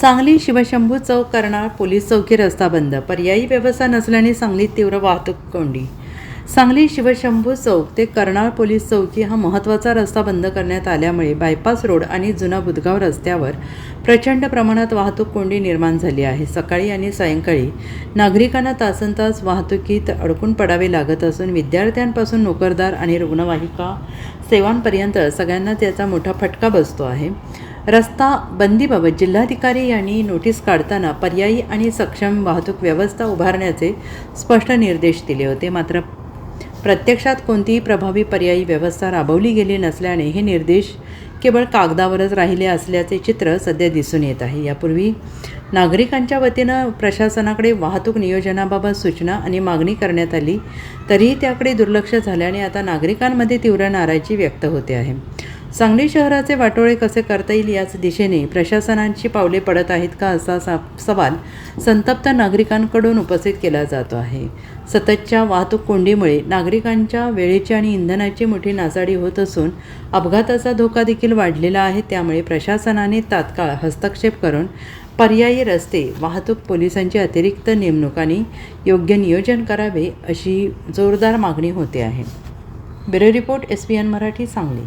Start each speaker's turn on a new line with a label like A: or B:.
A: सांगली शिवशंभू चौक करनाळ police चौकी रस्ता बंद. पर्यायी व्यवस्था नसल्याने सांगलीत तीव्र वाहतूक कोंडी. सांगली शिवशंभू चौक ते करनाळ पोलीस चौकी हा महत्त्वाचा रस्ता बंद करण्यात आल्यामुळे बायपास रोड आणि जुना बुधगाव रस्त्यावर प्रचंड प्रमाणात वाहतूक कोंडी निर्माण झाली आहे. सकाळी आणि सायंकाळी नागरिकांना तासनतास वाहतुकीत अडकून पडावे लागत असून विद्यार्थ्यांपासून नोकरदार आणि रुग्णवाहिका सेवांपर्यंत सगळ्यांनाच याचा मोठा फटका बसतो आहे. रस्ता बंदीबाबत जिल्हाधिकारी यांनी नोटीस काढताना पर्यायी आणि सक्षम वाहतूक व्यवस्था उभारण्याचे स्पष्ट निर्देश दिले होते. मात्र प्रत्यक्षात कोणतीही प्रभावी पर्यायी व्यवस्था राबवली गेली नसल्याने हे निर्देश केवळ कागदावरच राहिले असल्याचे चित्र सध्या दिसून येत आहे. यापूर्वी नागरिकांच्या वतीनं प्रशासनाकडे वाहतूक नियोजनाबाबत सूचना आणि मागणी करण्यात आली, तरीही त्याकडे दुर्लक्ष झाल्याने आता नागरिकांमध्ये तीव्र नाराजी व्यक्त होते आहे. सांगली शहराचे वाटोळे कसे करता येईल याच दिशेने प्रशासनाची पावले पडत आहेत का, असा सवाल संतप्त नागरिकांकडून उपस्थित केला जातो आहे. सततच्या वाहतूक कोंडीमुळे नागरिकांच्या वेळेची आणि इंधनाची मोठी नासाडी होत असून अपघाताचा धोका देखील वाढलेला आहे. त्यामुळे प्रशासनाने तात्काळ हस्तक्षेप करून पर्यायी रस्ते, वाहतूक पोलिसांची अतिरिक्त नेमणूक आणि योग्य नियोजन करावे, अशी जोरदार मागणी होते आहे. Bureau report, SBN Marathi, Sangli.